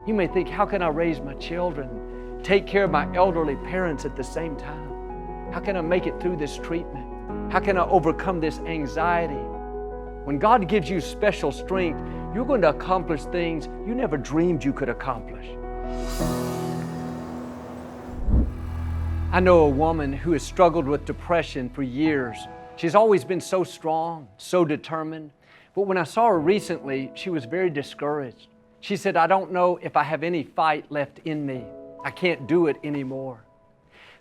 You may think, how can I raise my children, take care of my elderly parents at the same time? How can I make it through this treatment? How can I overcome this anxiety? When God gives you special strength, you're going to accomplish things you never dreamed you could accomplish. I know a woman who has struggled with depression for years. She's always been so strong, so determined. But when I saw her recently, she was very discouraged. She said, I don't know if I have any fight left in me. I can't do it anymore.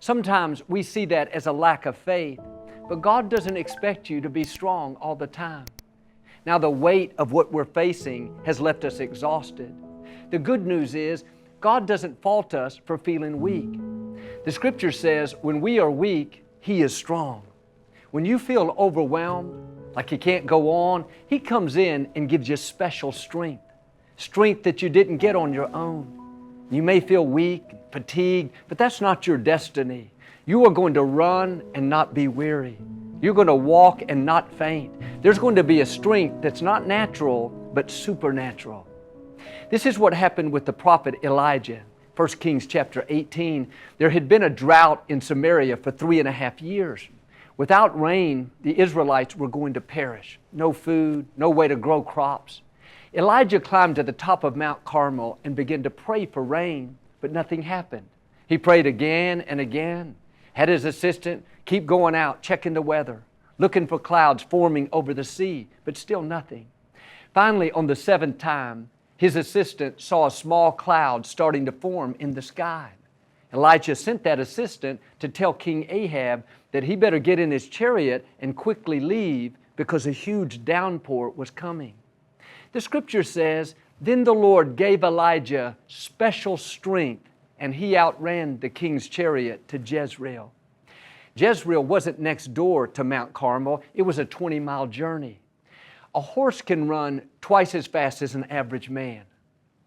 Sometimes we see that as a lack of faith, but God doesn't expect you to be strong all the time. Now, the weight of what we're facing has left us exhausted. The good news is, God doesn't fault us for feeling weak. The Scripture says, when we are weak, He is strong. When you feel overwhelmed, like you can't go on, He comes in and gives you special strength. Strength that you didn't get on your own. You may feel weak, fatigued, but that's not your destiny. You are going to run and not be weary. You're going to walk and not faint. There's going to be a strength that's not natural, but supernatural. This is what happened with the prophet Elijah. 1 Kings chapter 18, there had been a drought in Samaria for 3.5 years. Without rain, the Israelites were going to perish. No food, no way to grow crops. Elijah climbed to the top of Mount Carmel and began to pray for rain, but nothing happened. He prayed again and again, had his assistant keep going out, checking the weather, looking for clouds forming over the sea, but still nothing. Finally, on the 7th time, his assistant saw a small cloud starting to form in the sky. Elijah sent that assistant to tell King Ahab that he better get in his chariot and quickly leave because a huge downpour was coming. The Scripture says, then the Lord gave Elijah special strength, and he outran the king's chariot to Jezreel. Jezreel wasn't next door to Mount Carmel. It was a 20-mile journey. A horse can run twice as fast as an average man.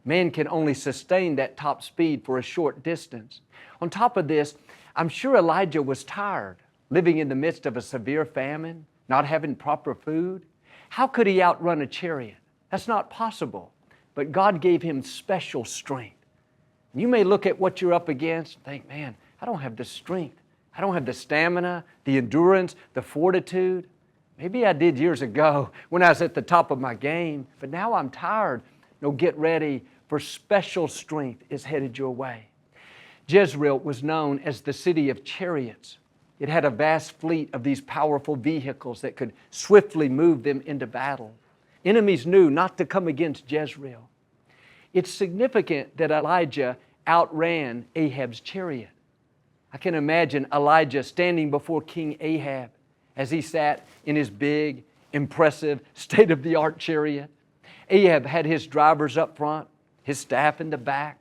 Man can only sustain that top speed for a short distance. On top of this, I'm sure Elijah was tired, living in the midst of a severe famine, not having proper food. How could he outrun a chariot? That's not possible. But God gave him special strength. You may look at what you're up against and think, man, I don't have the strength. I don't have the stamina, the endurance, the fortitude. Maybe I did years ago when I was at the top of my game, but now I'm tired. No, get ready, for special strength is headed your way. Jezreel was known as the city of chariots. It had a vast fleet of these powerful vehicles that could swiftly move them into battle. Enemies knew not to come against Jezreel. It's significant that Elijah outran Ahab's chariot. I can imagine Elijah standing before King Ahab as he sat in his big, impressive, state-of-the-art chariot. Ahab had his drivers up front, his staff in the back.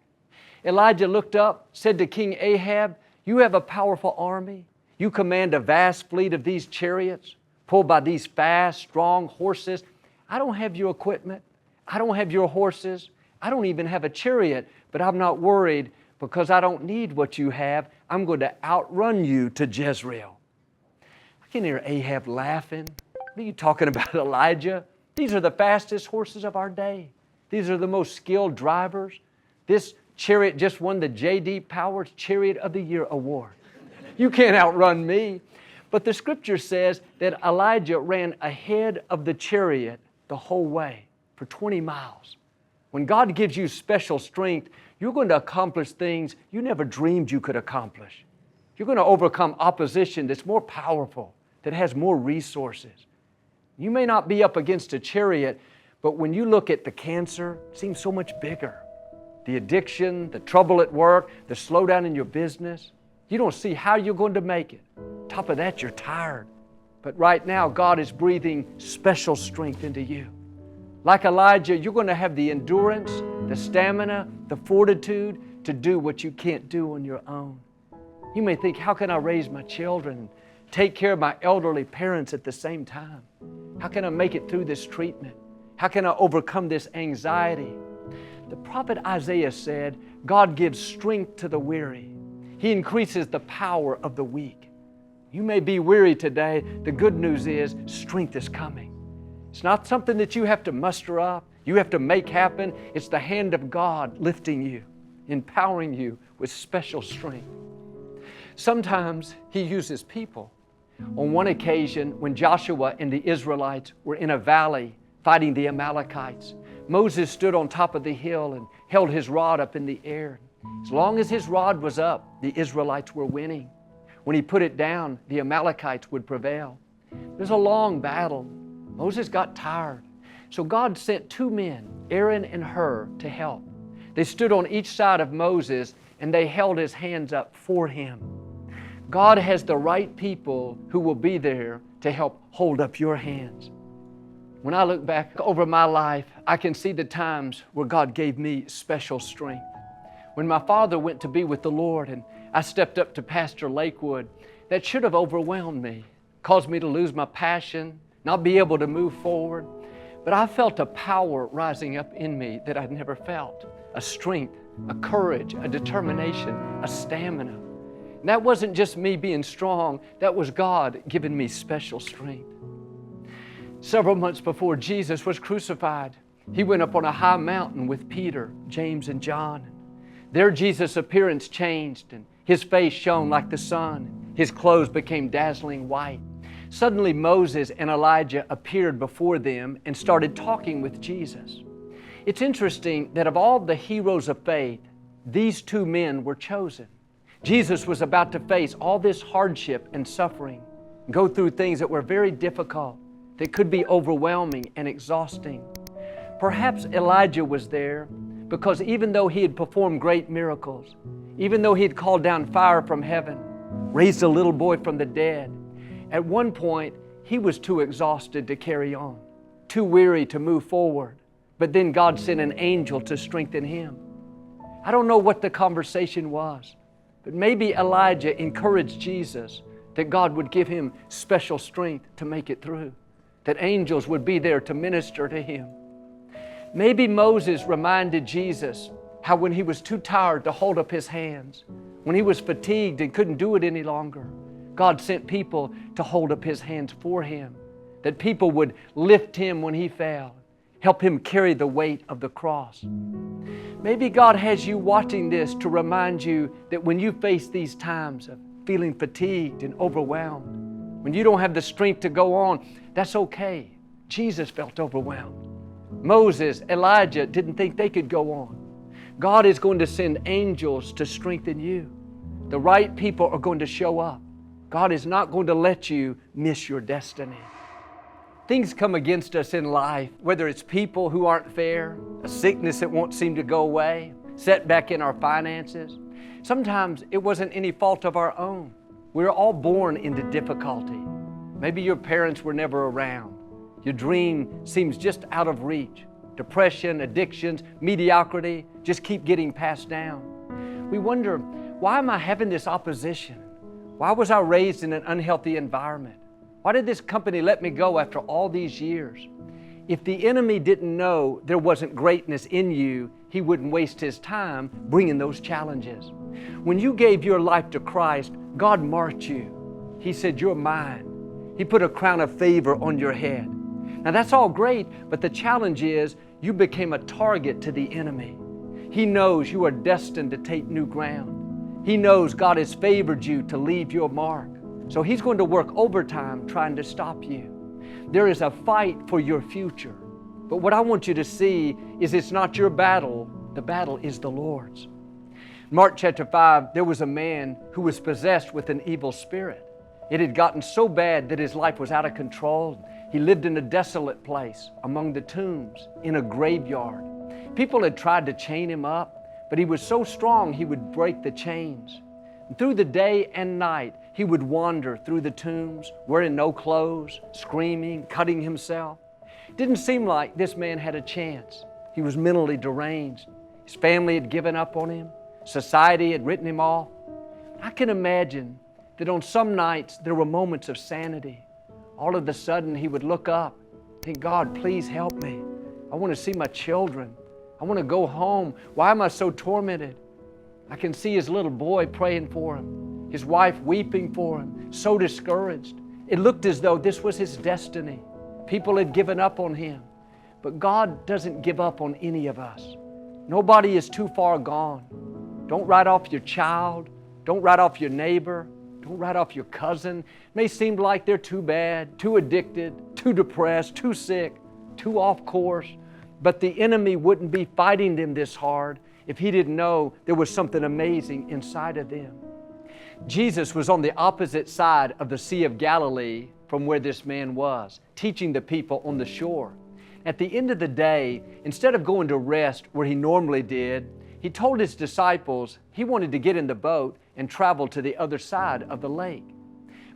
Elijah looked up, said to King Ahab, you have a powerful army. You command a vast fleet of these chariots, pulled by these fast, strong horses. I don't have your equipment. I don't have your horses. I don't even have a chariot, but I'm not worried because I don't need what you have. I'm going to outrun you to Jezreel. I can hear Ahab laughing. What are you talking about, Elijah? These are the fastest horses of our day. These are the most skilled drivers. This chariot just won the J.D. Powers Chariot of the Year award. You can't outrun me. But the Scripture says that Elijah ran ahead of the chariot the whole way for 20 miles. When God gives you special strength, you're going to accomplish things you never dreamed you could accomplish. You're going to overcome opposition that's more powerful, that has more resources. You may not be up against a chariot, but when you look at the cancer, it seems so much bigger. The addiction, the trouble at work, the slowdown in your business, you don't see how you're going to make it. On top of that, you're tired. But right now, God is breathing special strength into you. Like Elijah, you're going to have the endurance, the stamina, the fortitude to do what you can't do on your own. You may think, how can I raise my children, take care of my elderly parents at the same time? How can I make it through this treatment? How can I overcome this anxiety? The prophet Isaiah said, God gives strength to the weary. He increases the power of the weak. You may be weary today. The good news is strength is coming. It's not something that you have to muster up. you have to make happen. It's the hand of God lifting you, empowering you with special strength. Sometimes He uses people. On one occasion, when Joshua and the Israelites were in a valley fighting the Amalekites, Moses stood on top of the hill and held his rod up in the air. As long as his rod was up, the Israelites were winning. When he put it down, the Amalekites would prevail. It was a long battle. Moses got tired. So God sent two men, Aaron and Hur, to help. They stood on each side of Moses and they held his hands up for him. God has the right people who will be there to help hold up your hands. When I look back over my life, I can see the times where God gave me special strength. When my father went to be with the Lord and I stepped up to Pastor Lakewood, that should have overwhelmed me, caused me to lose my passion, not be able to move forward. But I felt a power rising up in me that I'd never felt, a strength, a courage, a determination, a stamina. And that wasn't just me being strong, that was God giving me special strength. Several months before Jesus was crucified, He went up on a high mountain with Peter, James, and John. There Jesus' appearance changed and His face shone like the sun. His clothes became dazzling white. Suddenly Moses and Elijah appeared before them and started talking with Jesus. It's interesting that of all the heroes of faith, these two men were chosen. Jesus was about to face all this hardship and suffering, go through things that were very difficult, that could be overwhelming and exhausting. Perhaps Elijah was there because even though he had performed great miracles, even though he had called down fire from heaven, raised a little boy from the dead, at one point he was too exhausted to carry on, too weary to move forward. But then God sent an angel to strengthen him. I don't know what the conversation was, but maybe Elijah encouraged Jesus that God would give him special strength to make it through, that angels would be there to minister to him. Maybe Moses reminded Jesus how when he was too tired to hold up his hands, when he was fatigued and couldn't do it any longer, God sent people to hold up his hands for him, that people would lift him when he fell, help him carry the weight of the cross. Maybe God has you watching this to remind you that when you face these times of feeling fatigued and overwhelmed, when you don't have the strength to go on, that's okay. Jesus felt overwhelmed. Moses, Elijah didn't think they could go on. God is going to send angels to strengthen you. The right people are going to show up. God is not going to let you miss your destiny. Things come against us in life, whether it's people who aren't fair, a sickness that won't seem to go away, setback in our finances. Sometimes it wasn't any fault of our own. We're all born into difficulty. Maybe your parents were never around. Your dream seems just out of reach. Depression, addictions, mediocrity just keep getting passed down. We wonder, why am I having this opposition? Why was I raised in an unhealthy environment? Why did this company let me go after all these years? If the enemy didn't know there wasn't greatness in you, he wouldn't waste his time bringing those challenges. When you gave your life to Christ, God marked you. He said, "You're mine." He put a crown of favor on your head. Now that's all great, but the challenge is you became a target to the enemy. He knows you are destined to take new ground. He knows God has favored you to leave your mark. So He's going to work overtime trying to stop you. There is a fight for your future. But what I want you to see is it's not your battle. The battle is the Lord's. Mark chapter 5, there was a man who was possessed with an evil spirit. It had gotten so bad that his life was out of control. He lived in a desolate place among the tombs in a graveyard. People had tried to chain him up, but he was so strong he would break the chains. And through the day and night, he would wander through the tombs, wearing no clothes, screaming, cutting himself. It didn't seem like this man had a chance. He was mentally deranged. His family had given up on him. Society had written him off. I can imagine that on some nights there were moments of sanity. All of a sudden he would look up, think, "God, please help me. I want to see my children. I want to go home. Why am I so tormented?" I can see his little boy praying for him, his wife weeping for him, so discouraged. It looked as though this was his destiny. People had given up on him. But God doesn't give up on any of us. Nobody is too far gone. Don't write off your child. Don't write off your neighbor. Don't write off your cousin. It may seem like they're too bad, too addicted, too depressed, too sick, too off course. But the enemy wouldn't be fighting them this hard if he didn't know there was something amazing inside of them. Jesus was on the opposite side of the Sea of Galilee from where this man was, teaching the people on the shore. At the end of the day, instead of going to rest where he normally did, he told his disciples he wanted to get in the boat and travel to the other side of the lake.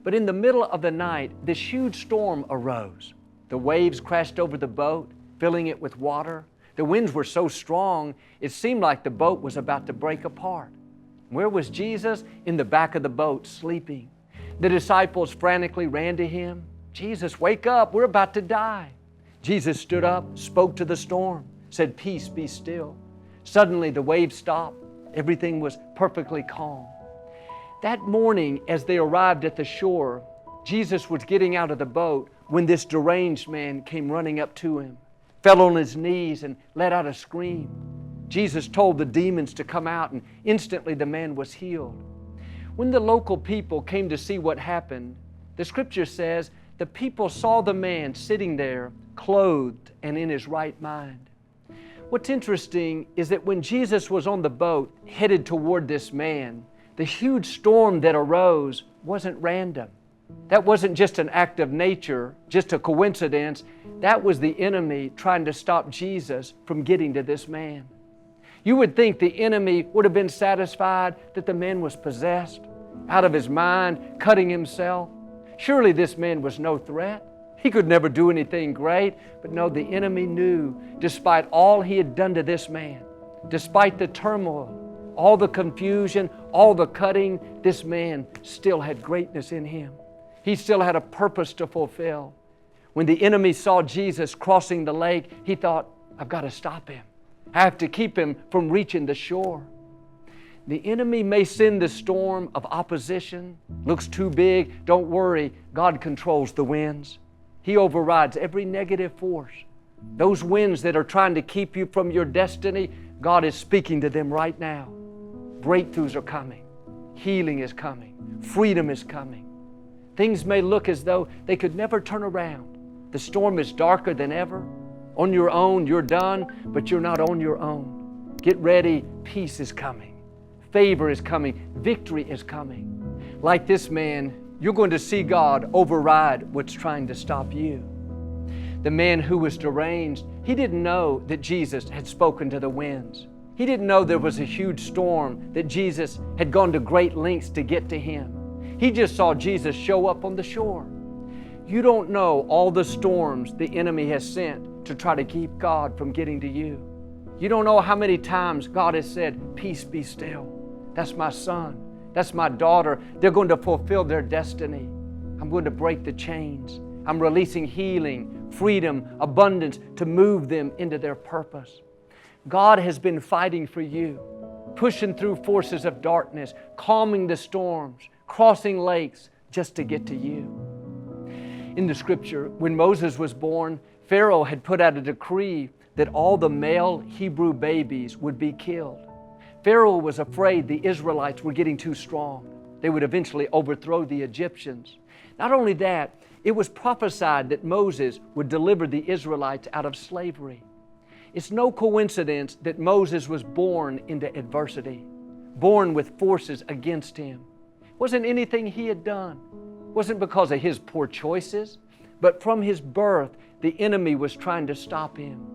But in the middle of the night, this huge storm arose. The waves crashed over the boat, filling it with water. The winds were so strong, it seemed like the boat was about to break apart. Where was Jesus? In the back of the boat, sleeping. The disciples frantically ran to him. Jesus, wake up, we're about to die. Jesus stood up, spoke to the storm, said, peace, be still. Suddenly the waves stopped. Everything was perfectly calm. That morning, as they arrived at the shore, Jesus was getting out of the boat when this deranged man came running up to him, fell on his knees and let out a scream. Jesus told the demons to come out, and instantly the man was healed. When the local people came to see what happened, the scripture says the people saw the man sitting there, clothed and in his right mind. What's interesting is that when Jesus was on the boat headed toward this man, the huge storm that arose wasn't random. That wasn't just an act of nature, just a coincidence. That was the enemy trying to stop Jesus from getting to this man. You would think the enemy would have been satisfied that the man was possessed, out of his mind, cutting himself. Surely this man was no threat. He could never do anything great. But no, the enemy knew, despite all he had done to this man, despite the turmoil, all the confusion, all the cutting, this man still had greatness in him. He still had a purpose to fulfill. When the enemy saw Jesus crossing the lake, he thought, I've got to stop him. I have to keep him from reaching the shore. The enemy may send the storm of opposition. Looks too big. Don't worry. God controls the winds. He overrides every negative force. Those winds that are trying to keep you from your destiny, God is speaking to them right now. Breakthroughs are coming. Healing is coming. Freedom is coming. Things may look as though they could never turn around. The storm is darker than ever. On your own, you're done, but you're not on your own. Get ready. Peace is coming. Favor is coming. Victory is coming. Like this man, you're going to see God override what's trying to stop you. The man who was deranged, he didn't know that Jesus had spoken to the winds. He didn't know there was a huge storm, that Jesus had gone to great lengths to get to him. He just saw Jesus show up on the shore. You don't know all the storms the enemy has sent to try to keep God from getting to you. You don't know how many times God has said, peace, be still. That's my son. That's my daughter. They're going to fulfill their destiny. I'm going to break the chains. I'm releasing healing, freedom, abundance to move them into their purpose. God has been fighting for you, pushing through forces of darkness, calming the storms, crossing lakes just to get to you. In the scripture, when Moses was born, Pharaoh had put out a decree that all the male Hebrew babies would be killed. Pharaoh was afraid the Israelites were getting too strong. They would eventually overthrow the Egyptians. Not only that, it was prophesied that Moses would deliver the Israelites out of slavery. It's no coincidence that Moses was born into adversity, born with forces against him. It wasn't anything he had done. It wasn't because of his poor choices, but from his birth, the enemy was trying to stop him.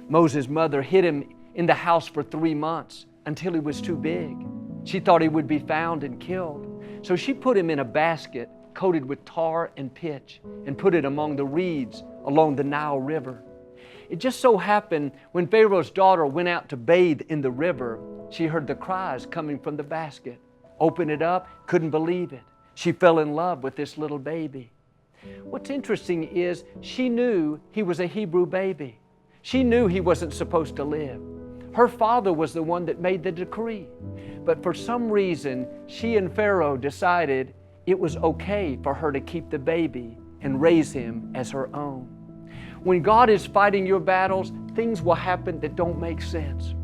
Moses' mother hid him in the house for 3 months until he was too big. She thought he would be found and killed. So she put him in a basket coated with tar and pitch and put it among the reeds along the Nile River. It just so happened when Pharaoh's daughter went out to bathe in the river, she heard the cries coming from the basket. Opened it up, couldn't believe it. She fell in love with this little baby. What's interesting is she knew he was a Hebrew baby. She knew he wasn't supposed to live. Her father was the one that made the decree. But for some reason, she and Pharaoh decided it was okay for her to keep the baby and raise him as her own. When God is fighting your battles, things will happen that don't make sense.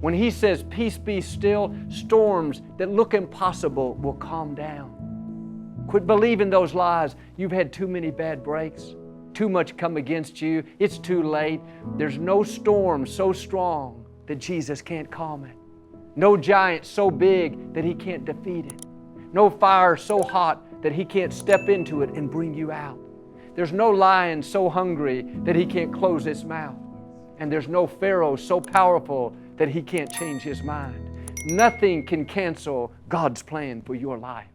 When He says, peace be still, storms that look impossible will calm down. Quit believing those lies. You've had too many bad breaks. Too much come against you. It's too late. There's no storm so strong that Jesus can't calm it. No giant so big that He can't defeat it. No fire so hot that He can't step into it and bring you out. There's no lion so hungry that he can't close his mouth. And there's no Pharaoh so powerful that he can't change his mind. Nothing can cancel God's plan for your life.